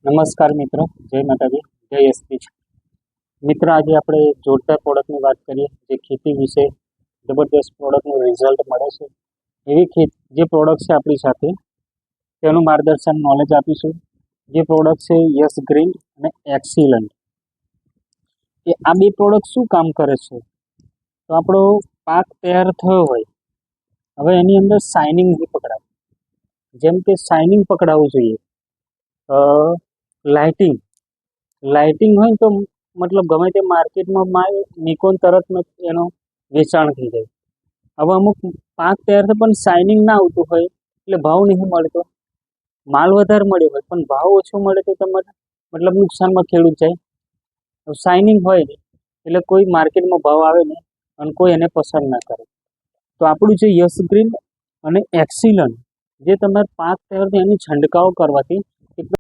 નમસ્કાર મિત્રો, જય માતાજી, જય એસપી મિત્ર। આજે આપણે જોરદાર પ્રોડક્ટની વાત કરીએ, જે ખેતી વિશે જબરદસ્ત પ્રોડક્ટનું રિઝલ્ટ મળે છે એવી જે પ્રોડક્ટ છે આપણી સાથે તેનું માર્ગદર્શન નોલેજ આપીશું। જે પ્રોડક્ટ છે યસ ગ્રીન અને એક્સિલન્ટ। એ આ બે પ્રોડક્ટ શું કામ કરે છે? તો આપણો પાક તૈયાર થયો હોય, હવે એની અંદર શાઇનિંગ નહીં પકડાય, જેમ કે શાઇનિંગ પકડાવવું જોઈએ। લાઇટિંગ હોય તો મતલબ ગમે તે માર્કેટમાં નિકોન તરત એનો વેચાણ થઈ જાય। હવે અમુક પાક તૈયાર થાય પણ શાઇનિંગ ના આવતું હોય એટલે ભાવ નહીં મળતો, માલ વધારે મળ્યો હોય પણ ભાવ ઓછો મળે તો તમારે મતલબ નુકસાનમાં ખેડૂત જાય। શાઇનિંગ હોય ને એટલે કોઈ માર્કેટમાં ભાવ આવે ને અને કોઈ એને પસંદ ના કરે। તો આપણું જે યસ ગ્રીન અને એક્સિલન્ટ, જે તમારે પાક તૈયાર થાય એની છંટકાવ કરવાથી